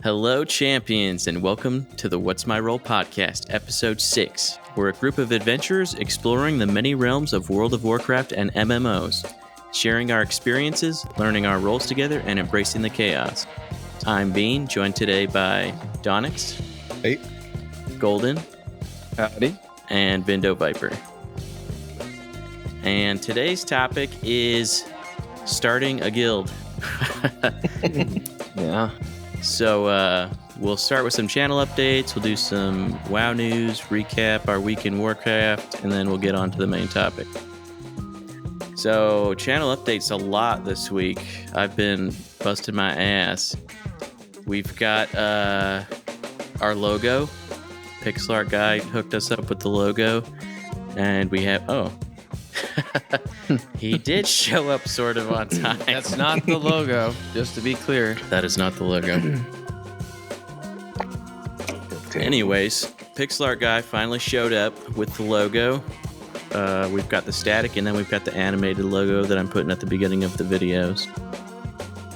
Hello, champions, and welcome to the What's My Role podcast, episode 6. We're a group of adventurers exploring the many realms of World of Warcraft and MMOs, sharing our experiences, learning our roles together, and embracing the chaos. I'm Bean, joined today by Donnix, Hey. Golden, Howdy, and VindowViper. And today's topic is starting a guild. Yeah. So we'll start with some channel updates, we'll do some WoW news, recap our week in Warcraft, and then we'll get on to the main topic. So channel updates a lot this week. I've been busting my ass. We've got our logo. Pixel art guy hooked us up with the logo. And we have, he did show up sort of on time. That's not the logo, just to be clear. That is not the logo. Anyways, Pixel art guy finally showed up with the logo. We've got the static, and then we've got the animated logo that I'm putting at the beginning of the videos.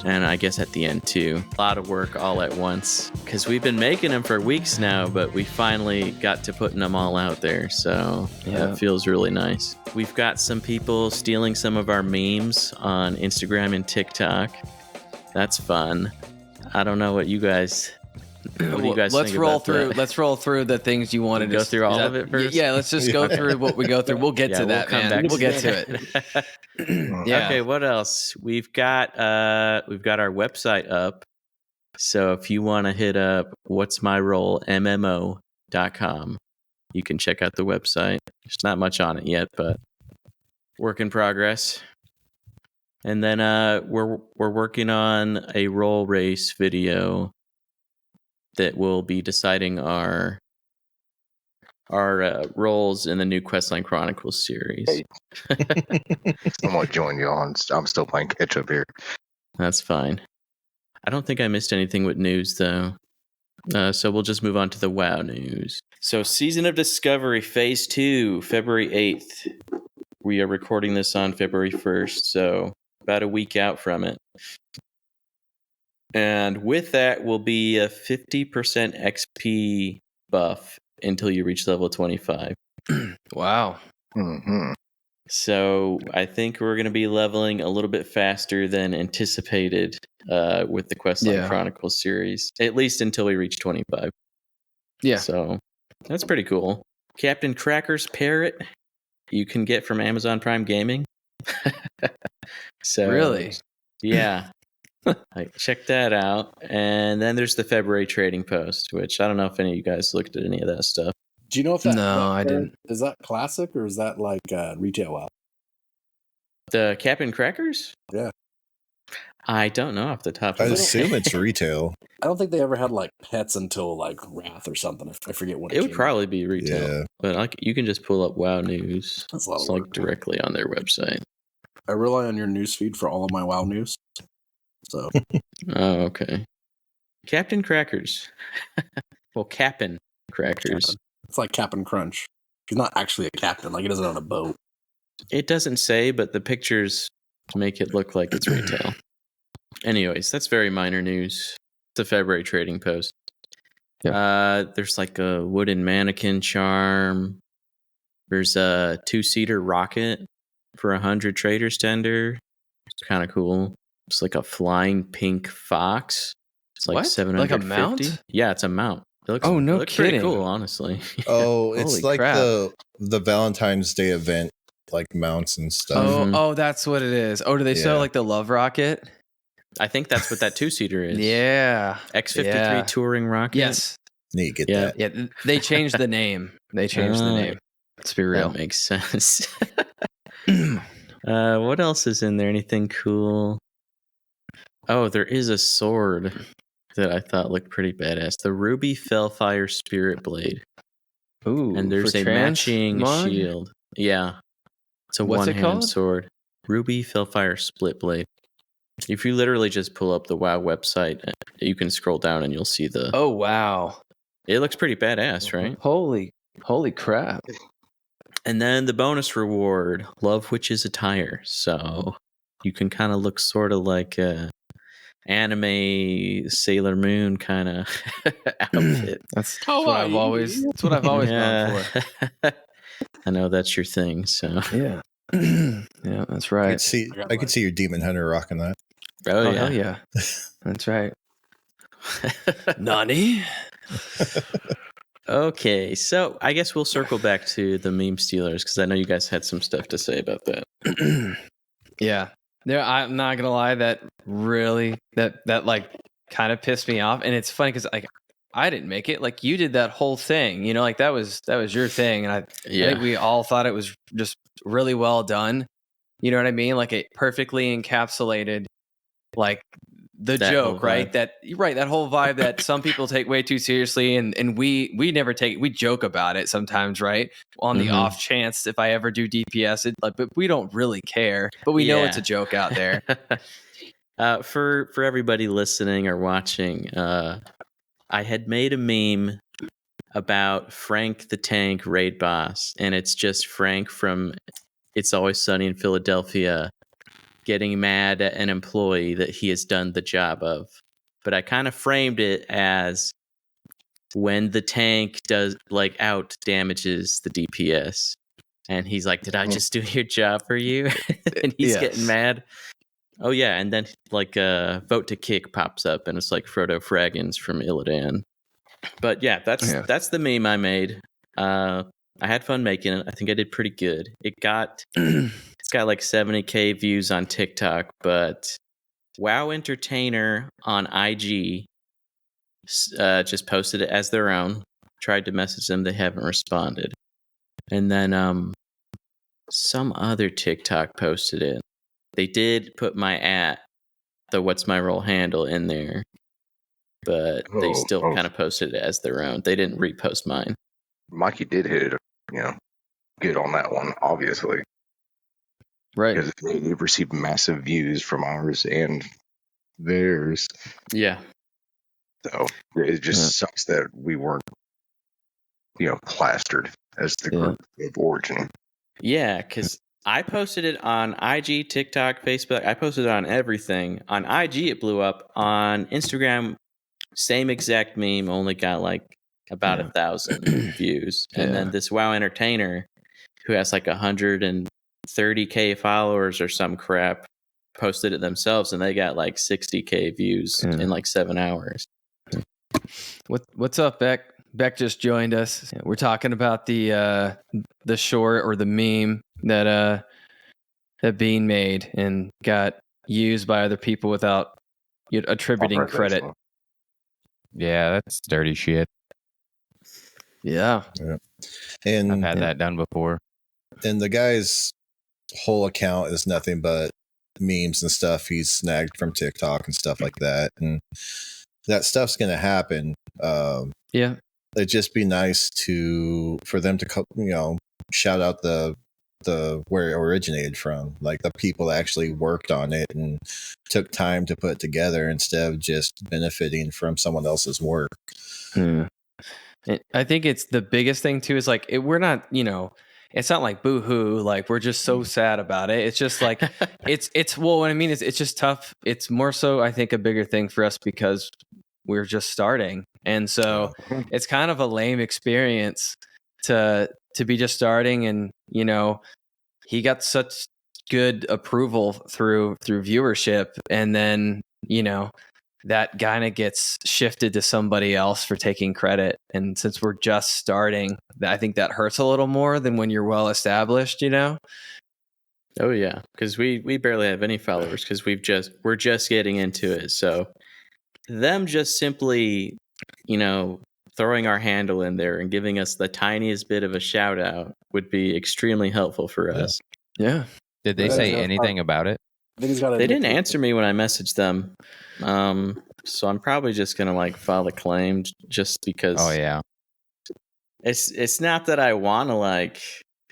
And I guess at the end, too. A lot of work all at once. Because we've been making them for weeks now, but we finally got to putting them all out there. So that feels really nice. We've got some people stealing some of our memes on Instagram and TikTok. That's fun. I don't know what you guys... What do you guys let's think roll about through. that? Let's roll through the things you wanted Go to through all of it first. Yeah, let's just go through what we go through. We'll get to that, come man. back We'll get to it. Yeah. Okay, what else? We've got our website up. So if you want to hit up what'smyrole.mmo.com, you can check out the website. There's not much on it yet, but work in progress. And then we're working on a role race video that will be deciding our roles in the new Questline Chronicles series. Hey. I'm gonna join you on. I'm still playing catch up here. That's fine. I don't think I missed anything with news, though. So we'll just move on to the WoW news. So Season of Discovery Phase 2, February 8th. We are recording this on February 1st, so about a week out from it. And with that will be a 50% XP buff until you reach level 25. Wow. Mm-hmm. So I think we're going to be leveling a little bit faster than anticipated with the Questline Chronicles series, at least until we reach 25. Yeah. So that's pretty cool. Captain Cracker's Parrot you can get from Amazon Prime Gaming. So really? Yeah. Check that out. And then there's the February trading post, which I don't know if any of you guys looked at any of that stuff. Do you know if that? No, I didn't. Is that classic or is that like retail WoW? The Captain Crackers? Yeah. I don't know off the top I of my assume it's retail. I don't think they ever had like pets until like Wrath or something. I forget when It would probably be retail. Yeah. But you can just pull up WoW News. That's a lot It's of work. directly on their website. I rely on your newsfeed for all of my WoW news. So Oh, okay. Captain Crackers. Well, Cap'n Crackers. it's like Captain Crunch. He's not actually a captain. Like he doesn't own a boat. It doesn't say, but the pictures make it look like it's retail. Anyways, that's very minor news. It's a February trading post. There's like a wooden mannequin charm. There's a 2-seater rocket for 100 traders tender. It's kind of cool. It's like a flying pink fox. It's like What? 750. Like a mount? Yeah, it's a mount. It looks, Oh, no it looks pretty kidding. cool, honestly. Oh, it's Holy like crap. the Valentine's Day event, like mounts and stuff. Mhm. Oh, that's what it is. Oh, do they sell Yeah. like the Love Rocket? I think that's what that 2-seater is. Yeah. X53 Yeah. touring rocket. Yes. Need to get Yeah. that. Yeah. They changed the name. They changed the name. Let's be real. That makes sense. What else is in there? Anything cool? Oh, there is a sword that I thought looked pretty badass. The Ruby Fellfire Spirit Blade. Ooh. And there's for a matching transmog? shield. Yeah. It's a What's it one-hand called? sword. Ruby Fellfire Split Blade. If you literally just pull up the WoW website, you can scroll down and you'll see the... Oh, wow. It looks pretty badass, right? Holy crap. And then the bonus reward, Love Witch's Attire. So you can kind of look sort of like anime Sailor Moon kind of outfit. That's what I've always. That's what I've always known for. I know that's your thing. So Yeah, yeah, that's right. I could see your Demon Hunter rocking that. oh Hell yeah, that's right. Nani? Okay, so I guess we'll circle back to the meme stealers because I know you guys had some stuff to say about that. Yeah. I'm not gonna lie, that really that like kind of pissed me off. And it's funny because like I didn't make it. Like you did that whole thing, you know, like that was your thing. And I think we all thought it was just really well done. You know what I mean? Like it perfectly encapsulated like the That joke, whole right? vibe. That whole vibe that some people take way too seriously, and we never take. We joke about it sometimes, right? On the off chance if I ever do DPS, but we don't really care. But we know it's a joke out there. For everybody listening or watching, I had made a meme about Frank the Tank raid boss, and it's just Frank from It's Always Sunny in Philadelphia getting mad at an employee that he has done the job of. But I kind of framed it as when the tank does like out damages the DPS. And he's like, did I just do your job for you? And he's getting mad. Oh yeah, and then like vote to kick pops up and it's like Frodo Fraggins from Illidan. But yeah, that's the meme I made. I had fun making it. I think I did pretty good. It's got like 70K views on TikTok, but WoW Entertainer on IG just posted it as their own. Tried to message them, they haven't responded. And then some other TikTok posted it. They did put my the what's my role handle in there, but they still kind of posted it as their own. They didn't repost mine. Mikey did hit it, good on that one, obviously. Right. Because it received massive views from ours and theirs. Yeah. So it just sucks that we weren't, plastered as the group of origin. Yeah, because I posted it on IG, TikTok, Facebook. I posted it on everything. On IG, it blew up. On Instagram, same exact meme, only got like about 1,000 views. And then this WoW Entertainer, who has like 130K followers or some crap, posted it themselves, and they got like 60K views in like 7 hours. What's up, Beck? Beck just joined us. We're talking about the short or the meme that Bean made and got used by other people without attributing credit. Yeah, that's dirty shit. Yeah. And I've had that done before. And the guy's whole account is nothing but memes and stuff he's snagged from TikTok and stuff like that. And that stuff's going to happen. It'd just be nice for them to, shout out the where it originated from, like the people that actually worked on it and took time to put it together instead of just benefiting from someone else's work. I think it's the biggest thing too is like we're not, it's not like boo-hoo, like we're just so sad about it. It's just like it's well, what I mean is it's just tough. It's more so I think a bigger thing for us because we're just starting. And so it's kind of a lame experience to be just starting, and he got such good approval through viewership, and then that kind of gets shifted to somebody else for taking credit. And since we're just starting, I think that hurts a little more than when you're well established, Oh yeah, because we barely have any followers because we're just getting into it. So them just simply, throwing our handle in there and giving us the tiniest bit of a shout out would be extremely helpful for us. Yeah. Did they say anything about it? They didn't answer me when I messaged them. So I'm probably just gonna file a claim just because. Oh yeah. It's not that I want to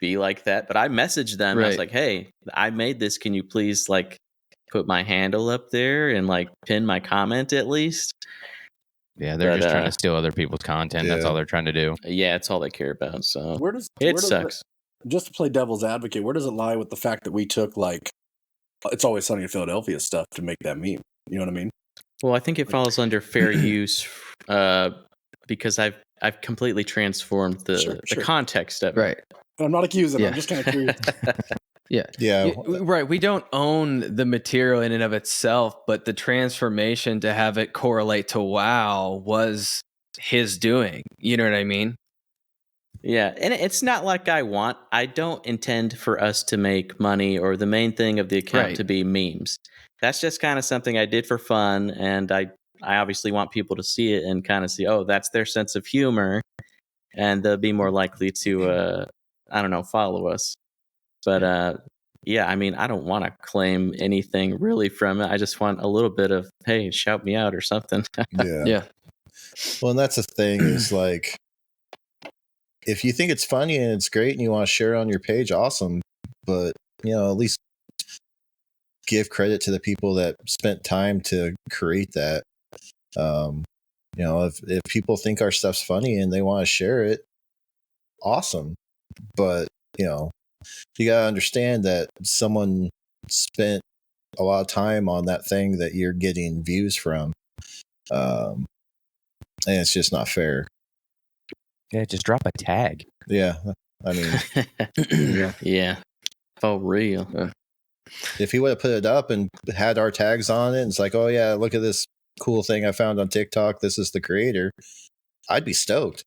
be like that, but I messaged them. Right. I was like, "Hey, I made this. Can you please put my handle up there and pin my comment at least?" Yeah, they're just trying to steal other people's content. That's all they're trying to do. Yeah, it's all they care about. So it sucks. Just to play devil's advocate, where does it lie with the fact that we took It's Always Sunny in Philadelphia stuff to make that meme? You know what I mean? Well, I think it falls under fair use because I've completely transformed the context of it. Right. I'm not accusing. Yeah. I'm just kind of curious. Yeah. Right. We don't own the material in and of itself, but the transformation to have it correlate to WoW was his doing. You know what I mean? Yeah, and it's not like I don't intend for us to make money or the main thing of the account to be memes. That's just kind of something I did for fun, and I obviously want people to see it and kind of see, oh, that's their sense of humor, and they'll be more likely to, follow us. But yeah, I mean, I don't want to claim anything really from it. I just want a little bit of, hey, shout me out or something. Yeah. Well, and that's the thing is like, if you think it's funny and it's great and you want to share it on your page, awesome. But, at least give credit to the people that spent time to create that. If people think our stuff's funny and they want to share it, awesome. But, you got to understand that someone spent a lot of time on that thing that you're getting views from. And it's just not fair. Yeah, just drop a tag. Yeah. I mean, yeah. For real. If he would have put it up and had our tags on it, and it's like, oh yeah, look at this cool thing I found on TikTok. This is the creator. I'd be stoked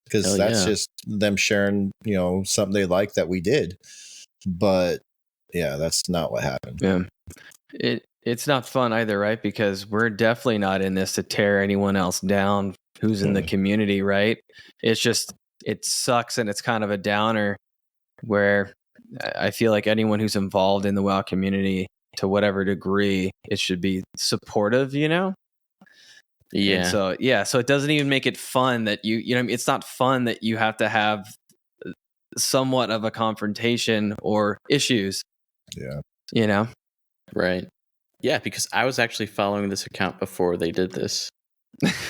because that's just them sharing, something they like that we did. But yeah, that's not what happened. Yeah, it's not fun either, right? Because we're definitely not in this to tear anyone else down who's in the community, right? It's just, it sucks and it's kind of a downer where I feel like anyone who's involved in the WoW community to whatever degree, it should be supportive, Yeah. And so it doesn't even make it fun that it's not fun that you have to have somewhat of a confrontation or issues. Yeah. Right. Yeah, because I was actually following this account before they did this.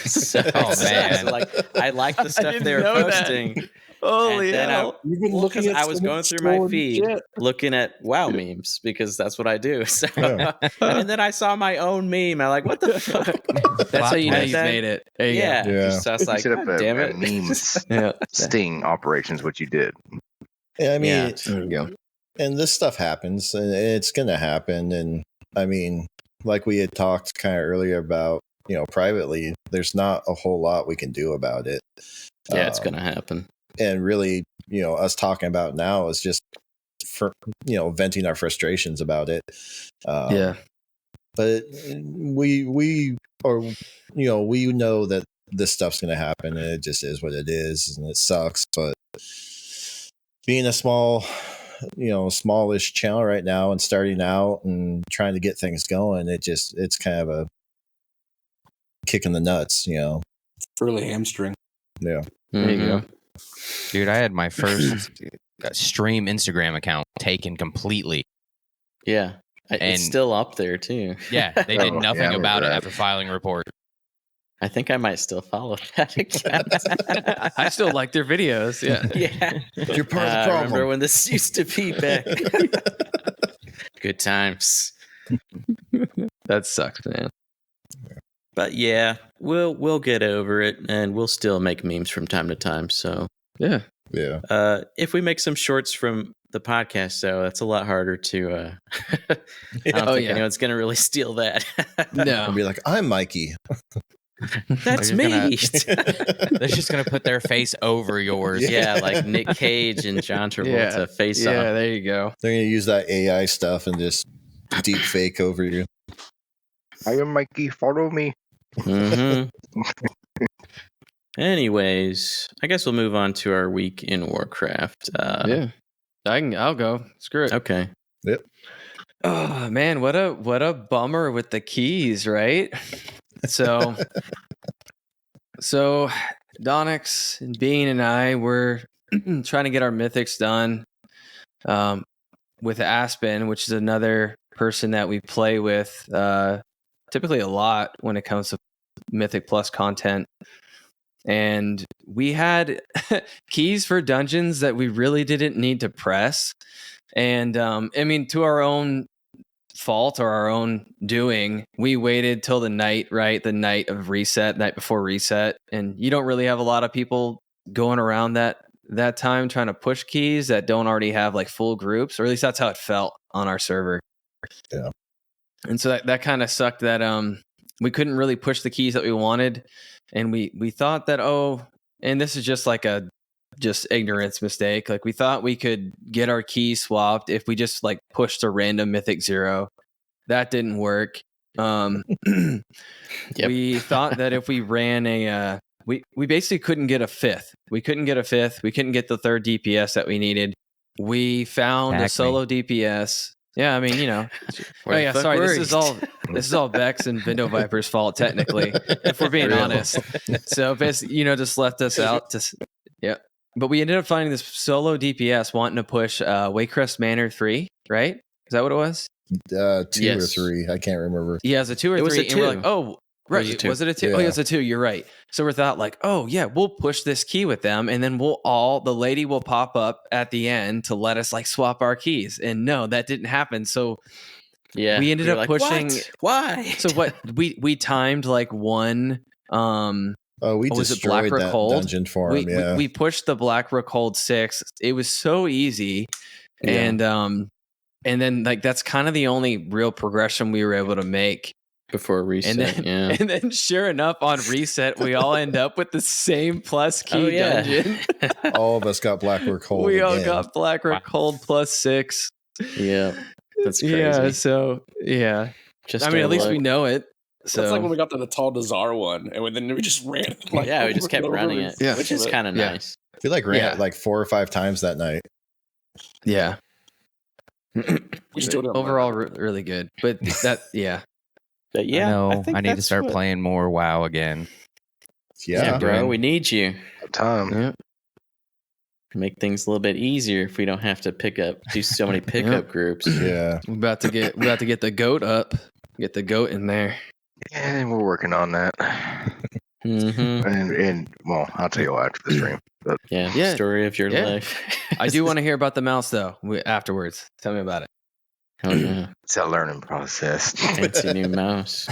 So, man. I like the stuff they were posting. Holy hell. You've been looking at I was going through my feed looking at WoW memes because that's what I do. So, and then I saw my own meme. I'm like, what the fuck? That's how you know you've made it. There you go. So I was like, set up damn a it. memes sting operations, what you did. Yeah, I mean, there you go. And this stuff happens, and it's going to happen. And I mean, like we had talked kind of earlier about, privately, there's not a whole lot we can do about it. Yeah, it's going to happen. And really, us talking about now is just for, venting our frustrations about it. But we know that this stuff's going to happen, and it just is what it is, and it sucks. But being a smallish channel right now and starting out and trying to get things going, it's kind of a kick in the nuts, Early hamstring. Yeah. There you go. Dude, I had my first stream Instagram account taken completely. Yeah. It's still up there too. Yeah, they did nothing about it after filing a report. I think I might still follow that account. I still like their videos. Yeah. Yeah. You're part of the problem. I remember when this used to be back. Good times. That sucks, man. But yeah, we'll get over it, and we'll still make memes from time to time. So yeah. If we make some shorts from the podcast, though, that's a lot harder to. I don't think anyone's gonna really steal that. No, I'll be like, I'm Mikey. That's me. They're just gonna put their face over yours. Yeah, like Nick Cage and John Travolta face off. Yeah, there you go. They're gonna use that AI stuff and just deep fake over you. I am Mikey. Follow me. Mm-hmm. Anyways, I guess we'll move on to our week in Warcraft. I'll go. Screw it. Okay. Yep. Oh man, what a bummer with the keys, right? So Donnix and Bean and I were trying to get our mythics done with Aspen, which is another person that we play with typically a lot when it comes to Mythic Plus content. And we had keys for dungeons that we really didn't need to press. And I mean, to our own fault or our own doing, we waited till the night, right? The night of reset, night before reset. And you don't really have a lot of people going around that time trying to push keys that don't already have like full groups, or at least that's how it felt on our server. Yeah. And so that kind of sucked that we couldn't really push the keys that we wanted. And we thought that, and this is just like a ignorance mistake. Like we thought we could get our keys swapped if we just like pushed a random mythic 0. That didn't work. We thought that if we ran we basically couldn't get a 5th. We couldn't get a 5th. We couldn't get the 3rd DPS that we needed. We found a solo DPS. Yeah, I mean, sorry. This is all Bex and VindowViper's fault, technically, if we're being honest. So basically, just left us out. Yeah. But we ended up finding this solo DPS wanting to push Waycrest Manor 3, right? Is that what it was? 2 or 3. I can't remember. Yeah, it was a 2 or 3. Was a 2. And we're like, oh, right. Was it a 2? Yeah. Oh, yeah, it's a 2. You're right. So we thought like, oh, yeah, we'll push this key with them. And then the lady will pop up at the end to let us like swap our keys. And no, that didn't happen. So yeah, we ended up pushing. What? Why? So what we timed like one. We destroyed that dungeon for him. Yeah, we pushed the Blackrock Hold 6. It was so easy, and then like that's kind of the only real progression we were able to make before reset. And then sure enough, on reset, we all end up with the same plus key dungeon. All of us got Blackrock Hold. We all got Blackrock Hold plus 6. Yeah, that's crazy. Yeah, so yeah. Just at least we know it. So it's like when we got to the Tall Dazar one, and then we just ran. We just kept running it, which is kind of nice. I feel like ran it like 4 or 5 times that night. Yeah. We still don't overall really good, but that But yeah, I need to start playing more WoW again. Yeah, bro, we need you. Time. Yeah. Make things a little bit easier if we don't have to do so many pickup groups. Yeah, we're about to get the goat up. Get the goat in there. And we're working on that. Mm-hmm. And well, I'll tell you after the stream. But yeah, story of your life. I do want to hear about the mouse though. Afterwards, tell me about it. Oh yeah, it's a learning process. Fancy new mouse.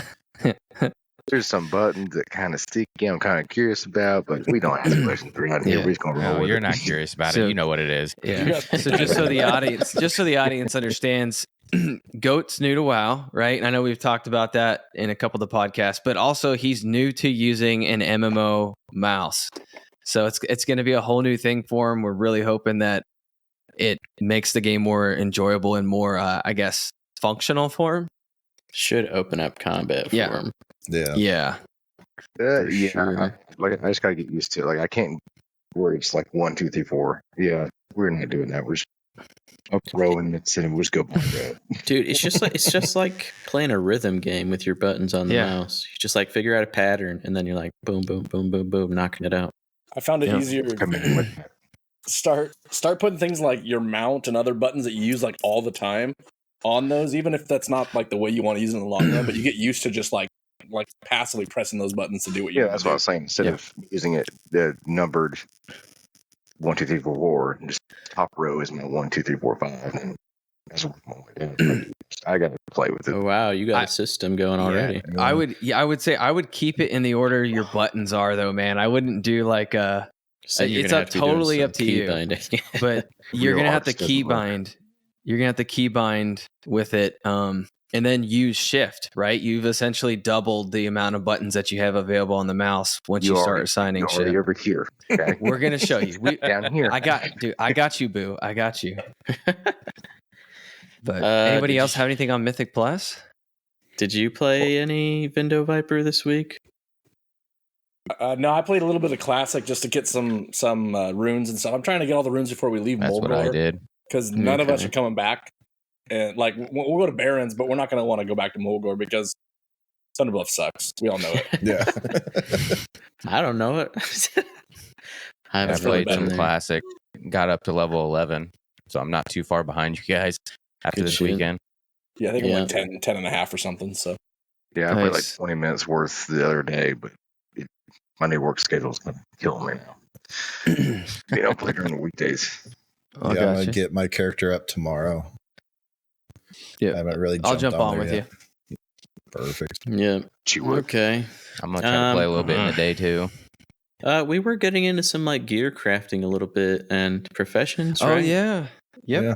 There's some buttons that kind of sticky. I'm kind of curious about, but we don't ask questions around here. We're just gonna roll. No, you're not curious about it. You know what it is. Yeah. So just so the audience understands, Goat's new to WoW, right? And I know we've talked about that in a couple of the podcasts, but also he's new to using an MMO mouse. So it's going to be a whole new thing for him. We're really hoping that it makes the game more enjoyable and more, functional for him. Should open up combat for him. Yeah. Sure. Like I just gotta get used to it. Like I can't where it's like 1, 2, 3, 4. Yeah, we're not doing that. We're just throwing it and we'll just go. Dude, it's just like playing a rhythm game with your buttons on the mouse. You just like figure out a pattern and then you're like boom, boom, boom, boom, boom, knocking it out. I found it easier. Start putting things like your mount and other buttons that you use like all the time on those, even if that's not like the way you want to use it in the long run, but you get used to just like passively pressing those buttons to do what you that's what I was saying. Instead of using it numbered 1, 2, 3, 4, 4, and just top row is my 1, 2, 3, 4, 5. And that's what I got to play with it. Oh wow, you got a system going already. I would say I would keep it in the order your buttons are, though, man. I wouldn't do like it's totally up to you. But you're gonna have to keybind. You're gonna have to keybind with it, and then use shift. Right, you've essentially doubled the amount of buttons that you have available on the mouse once you start assigning shift. Over here, okay? We're gonna show you down here. I got you, boo. I got you. But anybody else have anything on Mythic Plus? Did you play any VindowViper this week? No, I played a little bit of Classic just to get some runes and stuff. I'm trying to get all the runes before we leave That's Moldor. what I did. Because none of us are coming back. And like we'll go to Barrens, but we're not going to want to go back to Mulgore because Thunderbluff sucks. We all know it. Yeah. I don't know it. I played some Classic, got up to level 11, so I'm not too far behind you guys after this weekend. Yeah, I think I'm like 10 and a half or something. So yeah, I played like 20 minutes worth the other day, but my new work schedule is kind of killing me now. Play during the weekdays. I'm gonna get my character up tomorrow. I haven't really jumped I'll jump on there with yet. you. Perfect. Yeah. She would. Okay. I'm gonna try to play a little bit in the day too. We were getting into some like gear crafting a little bit and professions, right? Oh yeah. Yep. Yeah.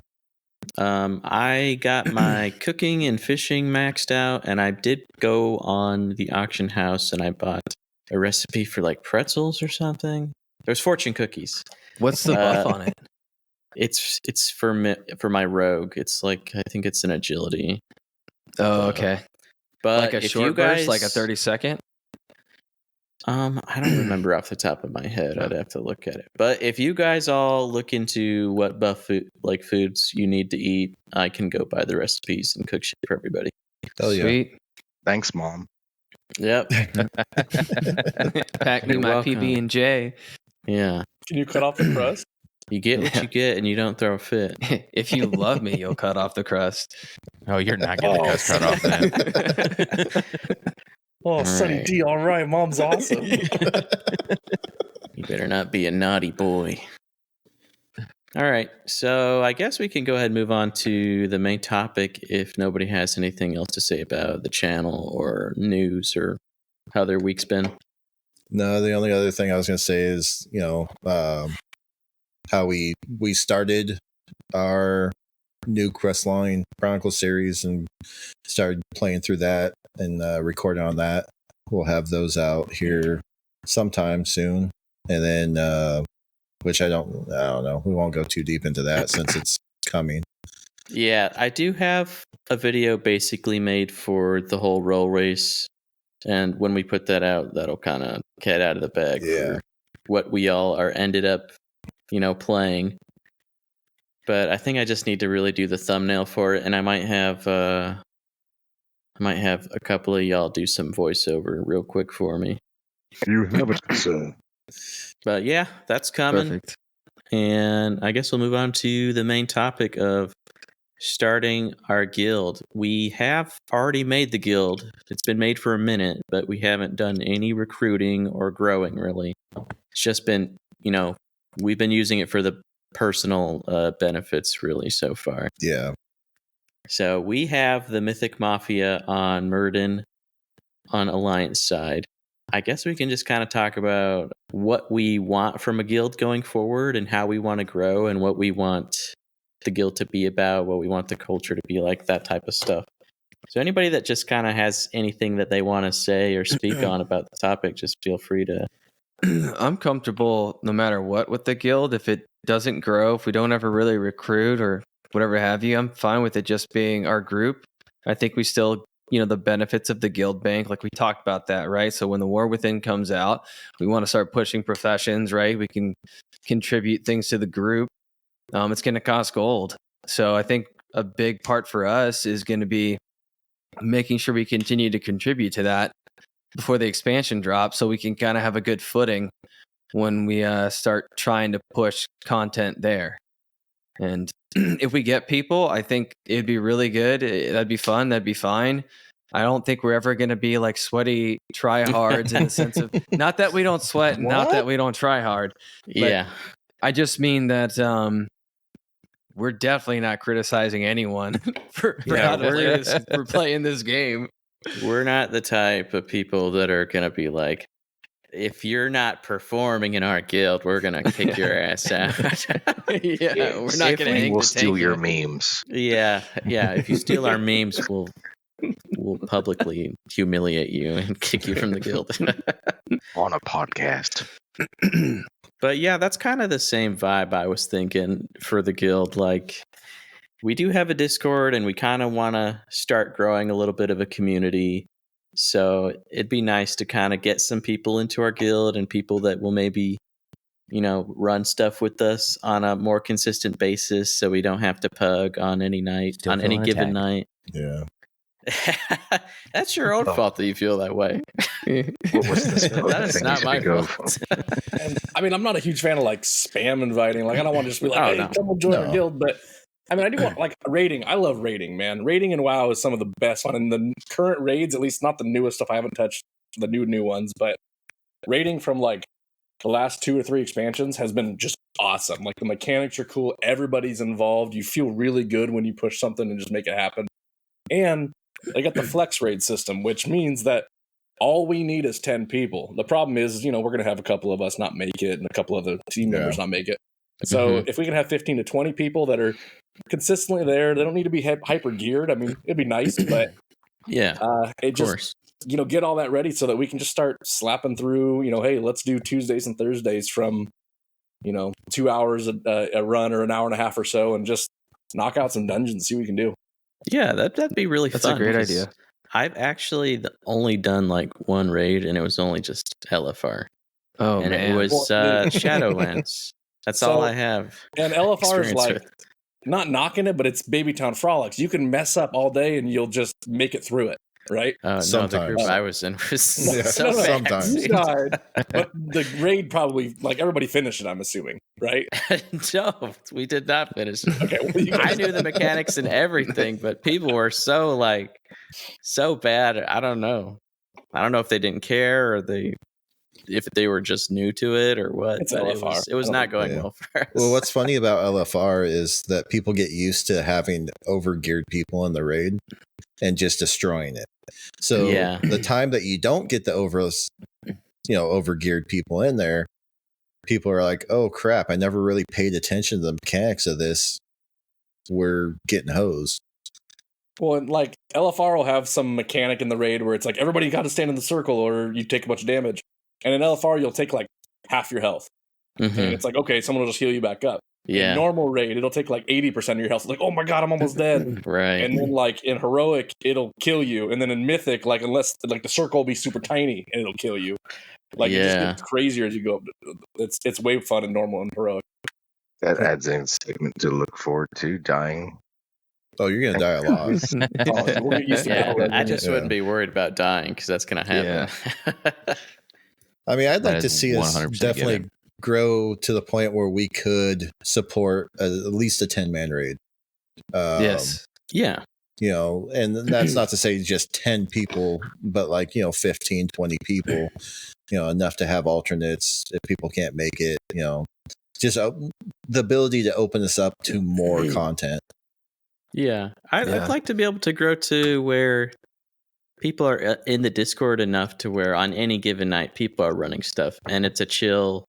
I got my cooking and fishing maxed out, and I did go on the auction house and I bought a recipe for like pretzels or something. There's fortune cookies. What's the buff on it? It's for my rogue. It's like I think it's an agility. Oh, okay. But Like a if short you guys, burst, like a 30-second. I don't remember off the top of my head. I'd have to look at it. But if you guys all look into what buff foods you need to eat, I can go buy the recipes and cook shit for everybody. Hell yeah. Sweet. Thanks, Mom. Yep. Pack me You're my welcome. PB&J. Yeah. Can you cut off the crust? You get what you get, and you don't throw a fit. If you love me, you'll cut off the crust. Oh, you're not getting the crust cut off then. Oh, Sonny right. D, all right, Mom's awesome. You better not be a naughty boy. All right, so I guess we can go ahead and move on to the main topic if nobody has anything else to say about the channel or news or how their week's been. No, the only other thing I was going to say is, how we started our new Questline Chronicle series and started playing through that and recording on that. We'll have those out here sometime soon, and then which I don't know. We won't go too deep into that since it's coming. Yeah, I do have a video basically made for the whole roll race, and when we put that out, that'll kind of get out of the bag for what we all are ended up, playing. But I think I just need to really do the thumbnail for it, and I might have a couple of y'all do some voiceover real quick for me. You have it, sir. But yeah, that's coming. Perfect. And I guess we'll move on to the main topic of starting our guild. We have already made the guild. It's been made for a minute, but we haven't done any recruiting or growing really. It's just been, we've been using it for the personal benefits really so far. Yeah. So we have the Mythic Mafia on Muradin on Alliance side. I guess we can just kind of talk about what we want from a guild going forward and how we want to grow and what we want the guild to be about, what we want the culture to be like, that type of stuff. So anybody that just kind of has anything that they want to say or speak on about the topic, just feel free to. I'm comfortable no matter what with the guild. If it doesn't grow, if we don't ever really recruit or whatever have you, I'm fine with it just being our group. I think we still, the benefits of the guild bank, like we talked about that, right? So when the War Within comes out, we want to start pushing professions, right? We can contribute things to the group. It's going to cost gold. So I think a big part for us is going to be making sure we continue to contribute to that before the expansion drops, so we can kind of have a good footing when we start trying to push content there. And if we get people, I think it'd be really good. That'd be fun. That'd be fine. I don't think we're ever going to be like sweaty tryhards in the sense of, not that we don't sweat, not that we don't try hard. Yeah. I just mean that we're definitely not criticizing anyone for playing this game. We're not the type of people that are going to be like, if you're not performing in our guild, we're going to kick your ass out. Yeah, we're not going to hang We'll the steal tank your yet. memes. Yeah. If you steal our memes, we'll publicly humiliate you and kick you from the guild. On a podcast. But yeah, that's kind of the same vibe I was thinking for the guild. Like, we do have a Discord and we kind of want to start growing a little bit of a community. So it'd be nice to kind of get some people into our guild and people that will maybe, run stuff with us on a more consistent basis, so we don't have to pug on any night, on any given night. Yeah. That's your own fault that you feel that way. What was this? That's not my fault. And I mean, I'm not a huge fan of like spam inviting. Like, I don't want to just be like, hey, come join our guild. But I mean, I do want like raiding. I love raiding, man. Raiding in WoW is some of the best fun. And the current raids, at least not the newest stuff, I haven't touched the new ones, but raiding from like the last 2 or 3 expansions has been just awesome. Like the mechanics are cool. Everybody's involved. You feel really good when you push something and just make it happen. And they got the flex raid system, which means that all we need is 10 people. The problem is, we're going to have a couple of us not make it and a couple of the team members not make it. So if we can have 15 to 20 people that are consistently there, they don't need to be hyper geared. I mean, it'd be nice, but it just, get all that ready so that we can just start slapping through, hey, let's do Tuesdays and Thursdays from, 2 hours a run or an hour and a half or so, and just knock out some dungeons and see what we can do. Yeah, that'd be really fun. That's a great idea. I've actually only done like one raid, and it was only just LFR. Oh, and man. It was Shadowlands. That's all I have. And LFR is like with. Not knocking it, but it's Babytown Frolics. You can mess up all day, and you'll just make it through it, right? No, the group I was in was so bad. Sometimes. You died, but the raid probably, like, everybody finished it, I'm assuming, right? No, we did not finish it. Okay, well, I knew the mechanics and everything, but people were so bad. I don't know. I don't know if they didn't care or if they were just new to it or what. It's LFR. It was not going well for us. Well, what's funny about LFR is that people get used to having overgeared people in the raid and just destroying it. So the time that you don't get the overgeared people in there, people are like, oh crap, I never really paid attention to the mechanics of this. We're getting hosed. Well, and like LFR will have some mechanic in the raid where it's like everybody got to stand in the circle or you take a bunch of damage. And in LFR, you'll take like half your health. And it's like, okay, someone will just heal you back up. Yeah. In normal raid, it'll take like 80% of your health. It's like, oh my God, I'm almost dead. Right. And then like in heroic, it'll kill you. And then in mythic, like unless like the circle will be super tiny and it'll kill you. Like it just gets crazier as you go up. It's way fun and normal and heroic. That adds in a segment to look forward to, dying. Oh, you're gonna die a lot. We'll get used to that. I just wouldn't be worried about dying because that's gonna happen. I mean, I'd like to see us definitely grow to the point where we could support at least a 10-man raid. Yes. Yeah. And that's not to say just 10 people, but like, 15, 20 people, enough to have alternates if people can't make it, just the ability to open this up to more content. Yeah. I'd like to be able to grow to where people are in the Discord enough to where on any given night, people are running stuff and it's a chill,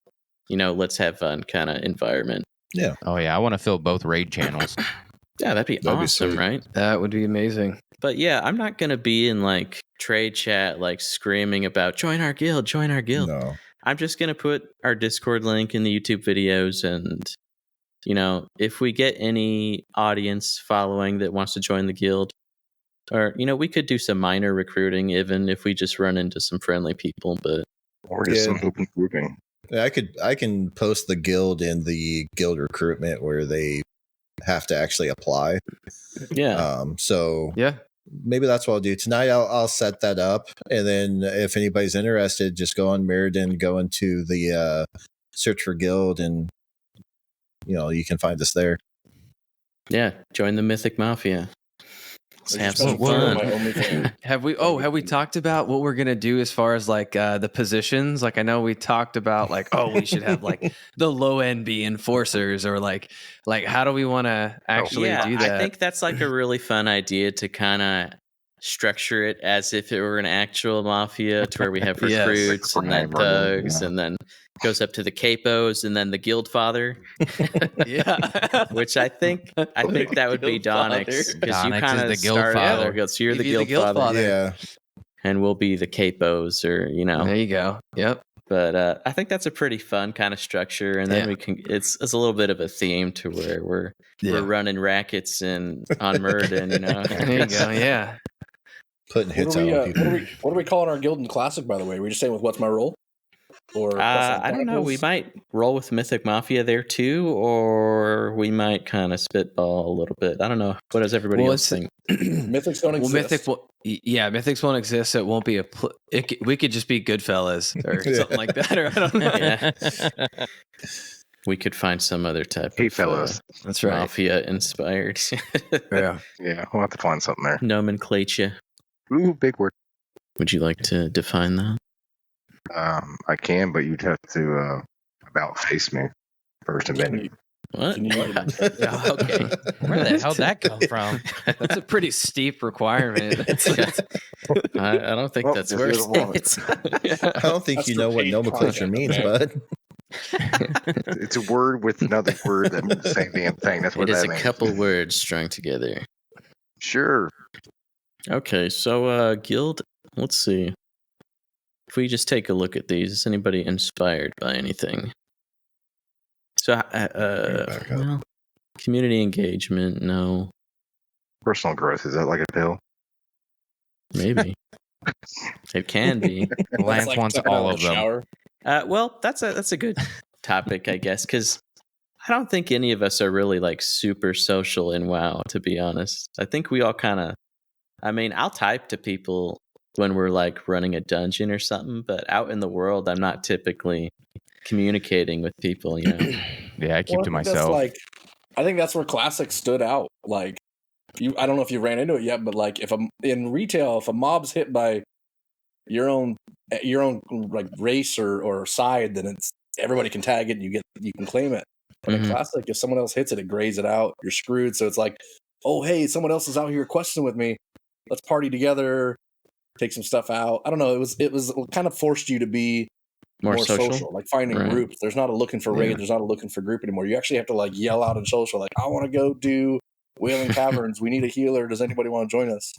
let's have fun kind of environment. Yeah. Oh, yeah. I want to fill both raid channels. Yeah, that'd be awesome, right? That would be amazing. But yeah, I'm not going to be in like trade chat, like screaming about join our guild. No. I'm just going to put our Discord link in the YouTube videos and, if we get any audience following that wants to join the guild, or, we could do some minor recruiting even if we just run into some friendly people, or just some open grouping. Yeah, I can post the guild in the guild recruitment where they have to actually apply. Yeah. So maybe that's what I'll do tonight. I'll set that up, and then if anybody's interested, just go on Muradin, go into the search for guild, and you can find us there. Yeah, join the Mythic Mafia. Let's have some fun. Have we talked about what we're gonna do as far as like the positions? Like I know we talked about like, we should have like the low end be enforcers, or like how do we want to actually do that? I think that's like a really fun idea to kind of structure it as if it were an actual mafia, to where we have recruits and then thugs, and then goes up to the capos and then the guild father. Which I think that would be Donnix, because you kind of the guild father. So you're the guild father. Yeah. And we'll be the capos, or There you go. Yep. But I think that's a pretty fun kind of structure, and then we can. It's a little bit of a theme to where we're running rackets on Muradin. There you go. Yeah. Putting hits out on people. What are we calling our guild in Classic, by the way? Are we just saying with what's my role? Or I don't know. We might roll with Mythic Mafia there too, or we might kind of spitball a little bit. I don't know. What does everybody else think? Mythics don't exist. Mythics won't exist. So it won't be we could just be Goodfellas or something like that. Or I don't know. Yeah. We could find some other type of fellows. That's right. Mafia inspired. Yeah, we'll have to find something there. Nomenclature. Ooh, big word. Would you like to define that? I can, but you'd have to about face me first and then. What? Can you Okay. Where the hell that come from? That's a pretty steep requirement. I don't think that's just worth doesn't want it. I don't think That's you for know what paid nomenclature content, means, okay? bud. It's a word with another word that means the same damn thing. That's what It is that a means. couple words strung together. Sure. Okay, so guild, let's see. If we just take a look at these, is anybody inspired by anything? So, back up. well, community engagement, no, Personal growth, is that like a pill? maybe. It can be. Lance That's wants stepping out all the of them. shower. Well, that's a good topic, I guess, because I don't think any of us are really like super social in WoW, to be honest. I think we all kind of, I mean, I'll type to people when we're like running a dungeon or something, but out in the world, I'm not typically communicating with people, you know. Yeah, I keep to I think that's myself. I think that's where Classic stood out. Like, I don't know if you ran into it yet, but like, in retail, if a mob's hit by your own like race or side, then it's everybody can tag it and you can claim it. But in Classic, if someone else hits it, it grays it out. You're screwed. So it's like, oh hey, someone else is out here questing with me. Let's party together, take some stuff out. I don't know. It was kind of forced you to be more social, like finding Right. groups. There's not a looking for raid. There's not a looking for group anymore. You actually have to like yell out in social, like, I want to go do Wailing Caverns. We need a healer. Does anybody want to join us?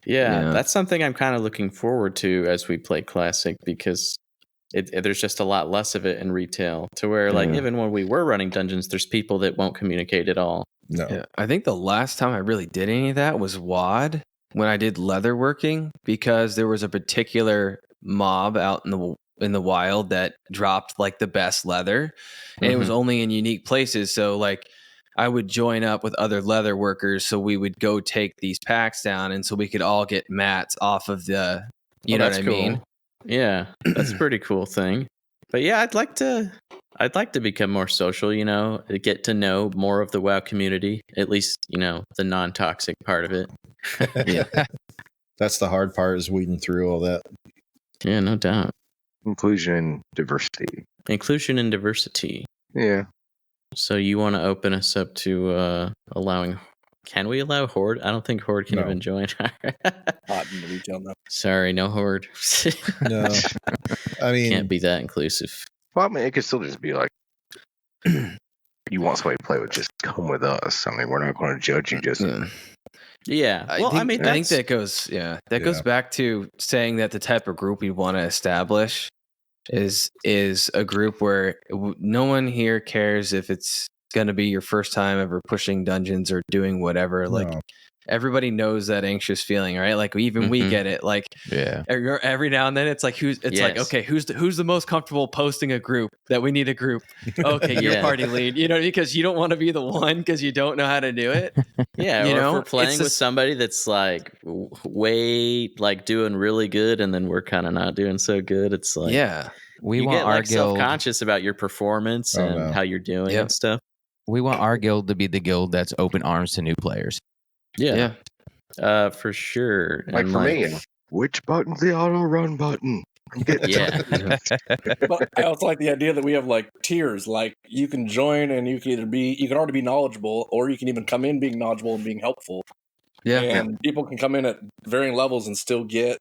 Yeah, that's something I'm kind of looking forward to as we play Classic, because there's just a lot less of it in retail, to where like even when we were running dungeons, there's people that won't communicate at all. No. Yeah, I think the last time I really did any of that was WoD, when I did leatherworking, because there was a particular mob out in the wild that dropped like the best leather, and it was only in unique places. So like I would join up with other leather workers, so we would go take these packs down, and so we could all get mats off of the, you know what I mean? Yeah, that's a pretty cool thing. But yeah, I'd like to become more social, you know, get to know more of the WoW community, at least, you know, the non-toxic part of it. Yeah. That's the hard part, is weeding through all that. Yeah, no doubt. Inclusion and diversity. Inclusion and diversity. Yeah. So you want to open us up to allowing? Can we allow Horde? I don't think Horde can even join. Not in the retail now. Sorry, no Horde. No, I mean, can't be that inclusive. Well, I mean, it could still just be like, you want somebody to play with, just come with us. I mean, we're not going to judge you. Just Yeah. Well, I think that goes. Yeah, that goes back to saying that the type of group we want to establish is a group where no one here cares if it's going to be your first time ever pushing dungeons or doing whatever. Like everybody knows that anxious feeling, right? Like even we get it. Like every now and then it's like like, okay, who's the most comfortable posting a group that we need a group? Okay, you're party lead, you know, because you don't want to be the one because you don't know how to do it. Yeah, you or know, if we're playing with somebody that's like way like doing really good, and then we're kind of not doing so good. It's like we you want get our like guild self-conscious about your performance and how you're doing and stuff. We want our guild to be the guild that's open arms to new players. Yeah. For sure. Like and for me, which button's the auto run button? But I also like the idea that we have like tiers. Like you can join and you can already be knowledgeable, or you can even come in being knowledgeable and being helpful. Yeah. And people can come in at varying levels and still get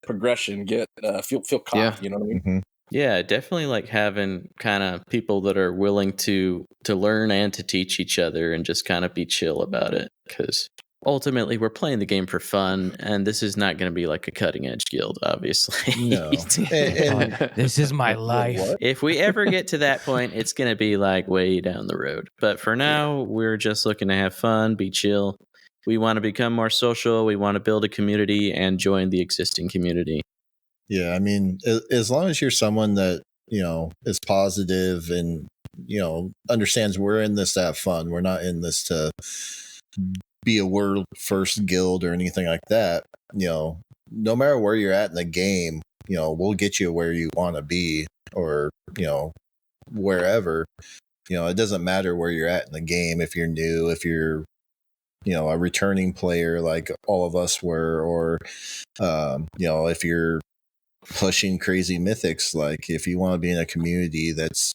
progression, feel caught, you know what I mean? Mm-hmm. Yeah, definitely like having kind of people that are willing to learn and to teach each other and just kind of be chill about it, because ultimately we're playing the game for fun, and this is not going to be like a cutting edge guild, obviously. No. This is my life. If we ever get to that point, it's going to be like way down the road. But for now, we're just looking to have fun, be chill. We want to become more social. We want to build a community and join the existing community. Yeah, I mean, as long as you're someone that, you know, is positive and, you know, understands we're in this to have fun. We're not in this to be a world first guild or anything like that. You know, no matter where you're at in the game, you know, we'll get you where you want to be, or, you know, wherever. You know, it doesn't matter where you're at in the game. If you're new, if you're, you know, a returning player like all of us were, or, you know, if you're pushing crazy mythics. Like if you want to be in a community that's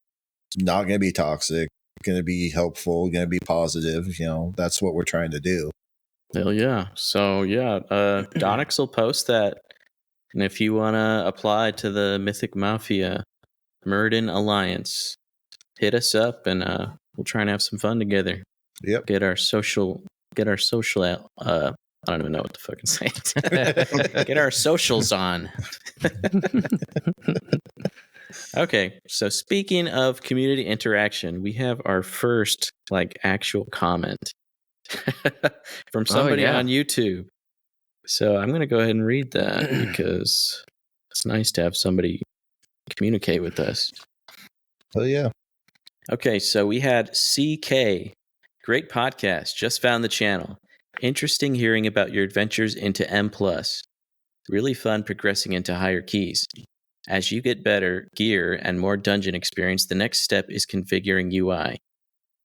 not going to be toxic, going to be helpful, going to be positive, that's what we're trying to do. Hell yeah. So yeah, Donnix will post that. And if you want to apply to the Mythic Mafia Muradin Alliance, hit us up and we'll try and have some fun together. Yep. Get our social out. I don't even know what the fuck I'm saying. Get our socials on. Okay, so speaking of community interaction, we have our first actual comment from somebody on YouTube. So I'm going to go ahead and read that because it's nice to have somebody communicate with us. Oh, yeah. Okay, so we had CK. Great podcast. Just found the channel. Interesting hearing about your adventures into M+. Really fun progressing into higher keys. As you get better gear and more dungeon experience, the next step is configuring UI.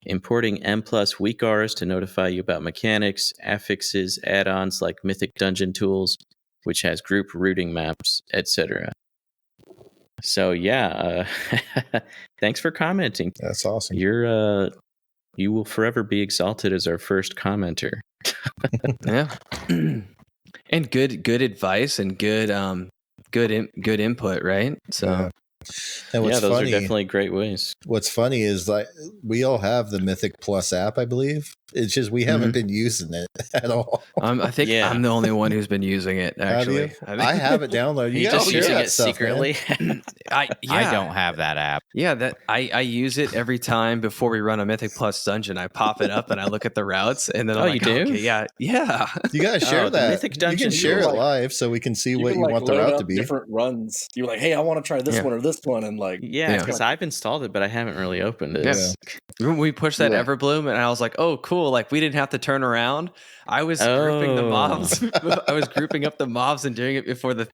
Importing M+ weak auras to notify you about mechanics, affixes, add-ons like Mythic Dungeon Tools, which has group routing maps, etc. So yeah, thanks for commenting. That's awesome. You will forever be exalted as our first commenter. Yeah, and good advice and good input, right? So. Yeah. And what's those funny, are definitely great ways. What's funny is we all have the Mythic Plus app, I believe. It's just we haven't been using it at all. I think I'm the only one who's been using it. Actually, I have it downloaded. You just using it stuff, secretly. I don't have that app. Yeah, that I use it every time before we run a Mythic Plus dungeon. I pop it up and I look at the routes, and then I'm like, you do? Okay, yeah. You guys share that. Mythic Dungeon. You can share it live so we can see what you want the route to be. Different runs. You're like, hey, I want to try this one or this one, and because I've installed it, but I haven't really opened it. Yeah. We pushed that Everbloom, and I was like, oh, cool. Like we didn't have to turn around. I was grouping the mobs. I was grouping up the mobs and doing it before the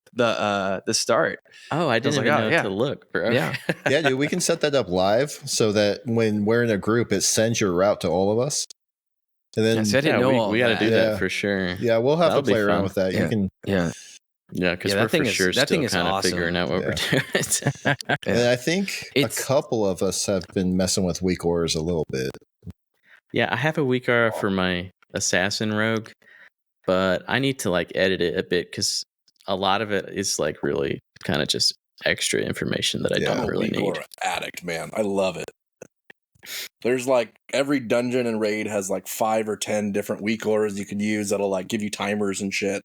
start. Oh, I didn't even know to look, bro. Yeah. Yeah, dude, we can set that up live so that when we're in a group, it sends your route to all of us. And then we got to do that for sure. Yeah, we'll have to play around with that. Yeah. You can. Yeah, because we're for sure still kind of awesome. figuring out what we're doing. And I think a couple of us have been messing with weak auras a little bit. Yeah, I have a weak aura for my assassin rogue, but I need to edit it a bit because a lot of it is really kind of just extra information that I don't really need. Aura addict, man. I love it. There's every dungeon and raid has 5 or 10 different weak auras you can use that'll give you timers and shit.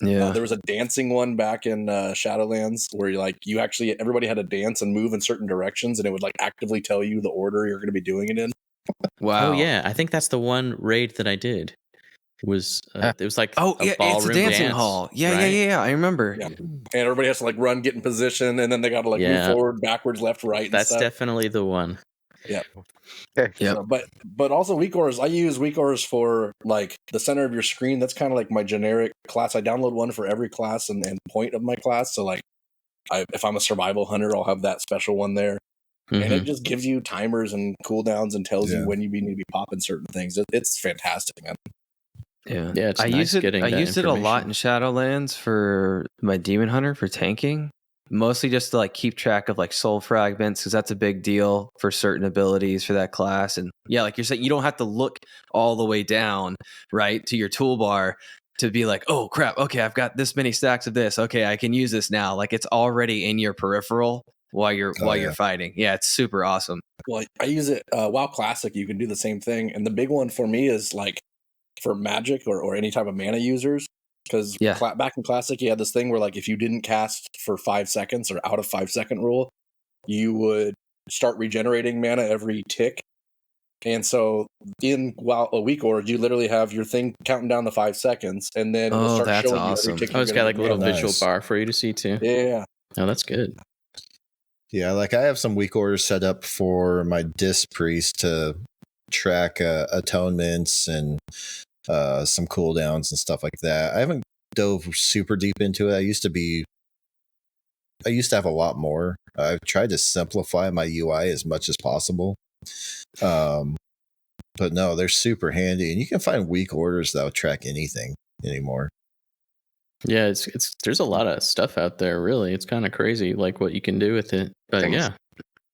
Yeah, there was a dancing one back in Shadowlands where you actually everybody had to dance and move in certain directions, and it would actively tell you the order you're going to be doing it in. Wow. Oh yeah, I think that's the one raid that I did. It was a it's a dancing hall. Yeah, right? yeah. I remember. Yeah. And everybody has to run, get in position, and then they got to move forward, backwards, left, right. That's definitely the one. Yeah. Okay. Yeah. So, but also weak auras. I use weak auras for the center of your screen. That's kind of my generic class. I download one for every class and point of my class. So if I'm a survival hunter, I'll have that special one there. Mm-hmm. And it just gives you timers and cooldowns and tells you when you need to be popping certain things. It's fantastic, man. Yeah. It's I nice use it a lot in Shadowlands for my demon hunter for tanking. Mostly just to keep track of soul fragments, because that's a big deal for certain abilities for that class. And like you're saying, you don't have to look all the way down right to your toolbar to be oh crap, okay, I've got this many stacks of this, okay, I can use this now. It's already in your peripheral while you're fighting. Yeah, it's super awesome. Well, I use it WoW Classic. You can do the same thing, and the big one for me is for Magic or any type of mana users. Because back in Classic, you had this thing where if you didn't cast for 5 seconds or out of 5 second rule, you would start regenerating mana every tick. And so in a weak aura, you literally have your thing counting down the 5 seconds, and then it'll start showing you every tick. It's got a little visual bar for you to see too. Yeah. Oh, that's good. Yeah, I have some weak orders set up for my Disc Priest to track atonements and some cooldowns and stuff like that. I haven't dove super deep into it. I used to have a lot more. I've tried to simplify my UI as much as possible. But no, they're super handy, and you can find weak orders that'll track anything anymore. Yeah, it's there's a lot of stuff out there. Really, it's kind of crazy, like what you can do with it. But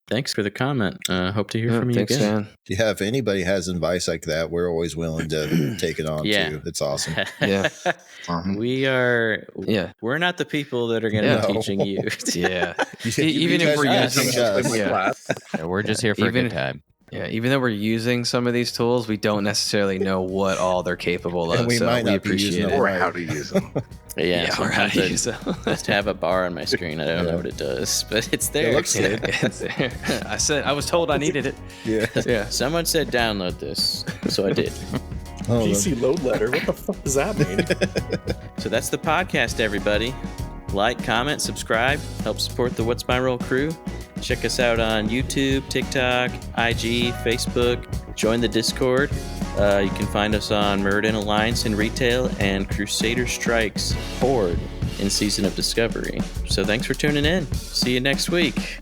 thanks for the comment. Hope to hear from you again. Stan. Yeah, if anybody has advice like that, we're always willing to take it on too. It's awesome. Yeah. We are. Yeah, we're not the people that are going to be teaching you. Even if we're using, we're just here for a good time. Yeah, even though we're using some of these tools, we don't necessarily know what all they're capable of. And we might not appreciate it. Or how to use them. Or how to use them. Just have a bar on my screen. I don't know what it does, but it's there. It looks good. It's there. I was told I needed it. Yeah. Someone said download this, so I did. PC load letter. What the fuck does that mean? So that's the podcast, everybody. Like, comment, subscribe, help support the What's My Role crew. Check us out on YouTube, TikTok, IG, Facebook. Join the Discord. You can find us on Muradin Alliance in retail and Crusader Strikes Horde in Season of Discovery. So thanks for tuning in. See you next week.